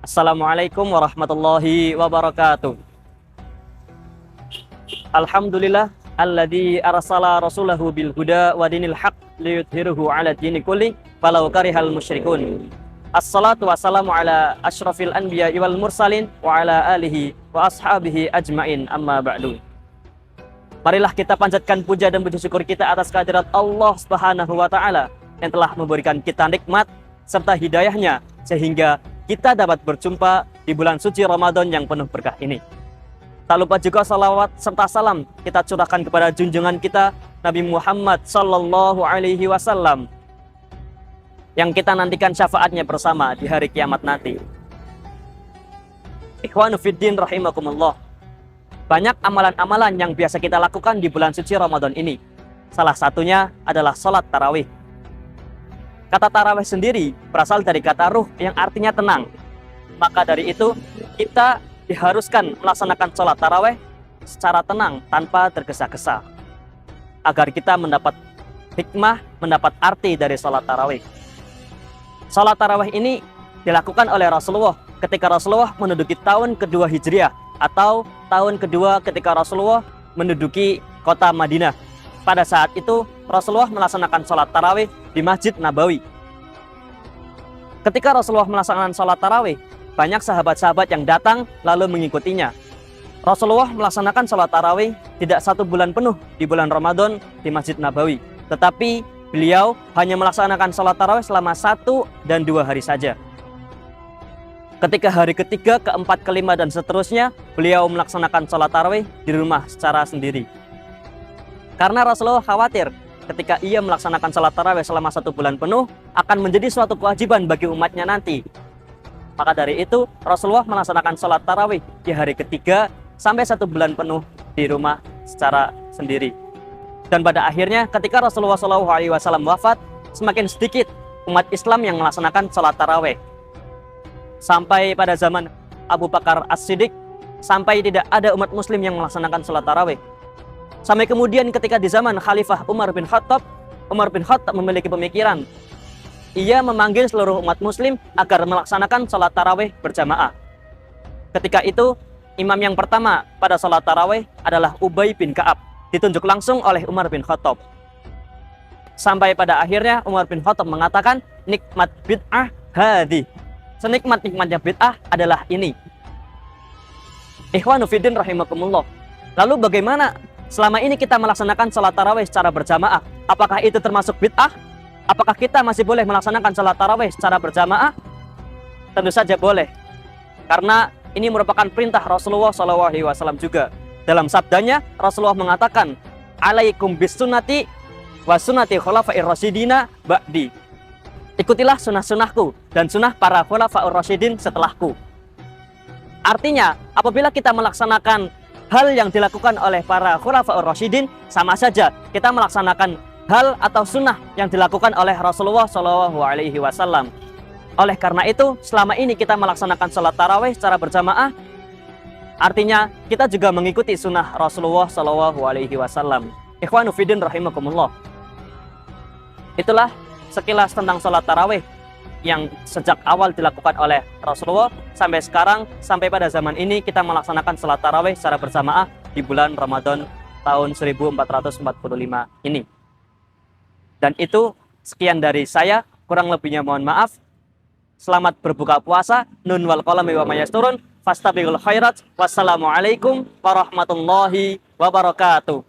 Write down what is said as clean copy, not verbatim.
Assalamualaikum warahmatullahi wabarakatuh. Alhamdulillah alladzi arsala rasulahu bil huda wa dinil haq liyudhhirahu 'ala dini kulli walau karihal musyrikun. Assalatu wassalamu ala asyrafil anbiya wal mursalin wa ala alihi wa ashabihi ajmain, amma ba'du. Marilah kita panjatkan puja dan puji syukur kita atas kehadirat Allah Subhanahu wa taala yang telah memberikan kita nikmat serta hidayahnya sehingga kita dapat berjumpa di bulan suci Ramadan yang penuh berkah ini. Tak lupa juga salawat serta salam kita curahkan kepada junjungan kita Nabi Muhammad sallallahu alaihi wasallam yang kita nantikan syafaatnya bersama di hari kiamat nanti. Ikhwanu fiddin rahimakumullah. Banyak amalan-amalan yang biasa kita lakukan di bulan suci Ramadan ini. Salah satunya adalah sholat tarawih. Kata tarawih sendiri berasal dari kata ruh yang artinya tenang. Maka dari itu kita diharuskan melaksanakan sholat tarawih secara tenang tanpa tergesa-gesa, agar kita mendapat hikmah, mendapat arti dari sholat tarawih. Sholat tarawih ini dilakukan oleh Rasulullah ketika Rasulullah menduduki tahun kedua Hijriah atau tahun kedua ketika Rasulullah menduduki kota Madinah. Pada saat itu Rasulullah melaksanakan sholat tarawih di Masjid Nabawi. Ketika Rasulullah melaksanakan sholat tarawih, banyak sahabat-sahabat yang datang lalu mengikutinya. Rasulullah melaksanakan sholat tarawih tidak 1 bulan penuh di bulan Ramadan di Masjid Nabawi, tetapi beliau hanya melaksanakan sholat tarawih selama 1 dan 2 hari saja. Ketika hari ketiga, keempat, kelima, dan seterusnya, beliau melaksanakan sholat tarawih di rumah secara sendiri. Karena Rasulullah khawatir ketika ia melaksanakan sholat tarawih selama 1 bulan penuh akan menjadi suatu kewajiban bagi umatnya nanti. Maka dari itu Rasulullah melaksanakan sholat tarawih di hari ketiga sampai 1 bulan penuh di rumah secara sendiri. Dan pada akhirnya ketika Rasulullah SAW wafat, semakin sedikit umat Islam yang melaksanakan sholat tarawih. Sampai pada zaman Abu Bakar As-Siddiq, sampai tidak ada umat muslim yang melaksanakan sholat tarawih. Sampai kemudian ketika di zaman Khalifah Umar bin Khattab memiliki pemikiran. Ia memanggil seluruh umat muslim agar melaksanakan sholat tarawih berjamaah. Ketika itu, imam yang pertama pada sholat tarawih adalah Ubay bin Ka'ab, ditunjuk langsung oleh Umar bin Khattab. Sampai pada akhirnya Umar bin Khattab mengatakan, nikmat bid'ah hadhi. Senikmat-nikmatnya bid'ah adalah ini. Ikhwanu fiddin rahimakumullah. Lalu bagaimana selama ini kita melaksanakan sholat tarawih secara berjamaah? Apakah itu termasuk bid'ah? Apakah kita masih boleh melaksanakan sholat tarawih secara berjamaah? Tentu saja boleh. Karena ini merupakan perintah Rasulullah SAW juga. Dalam sabdanya, Rasulullah mengatakan, alaikum bis sunnati wa sunnati khulafair rasyidina ba'di. Ikutilah sunnah-sunnahku dan sunnah para khulafaur rasyidin setelahku. Artinya, apabila kita melaksanakan hal yang dilakukan oleh para khulafaur rasyidin, sama saja kita melaksanakan hal atau sunnah yang dilakukan oleh Rasulullah SAW. Oleh karena itu, selama ini kita melaksanakan sholat tarawih secara berjamaah, artinya kita juga mengikuti sunnah Rasulullah SAW. Ikhwanu fiddin rahimakumullah. Itulah sekilas tentang sholat tarawih yang sejak awal dilakukan oleh Rasulullah sampai sekarang, sampai pada zaman ini kita melaksanakan sholat tarawih secara berjamaah di bulan Ramadan tahun 1445 ini. Dan itu sekian dari saya, kurang lebihnya mohon maaf. Selamat berbuka puasa. Nun wal qalami wa mayasturun. Fastabiqul khairat. Wassalamualaikum warahmatullahi wabarakatuh.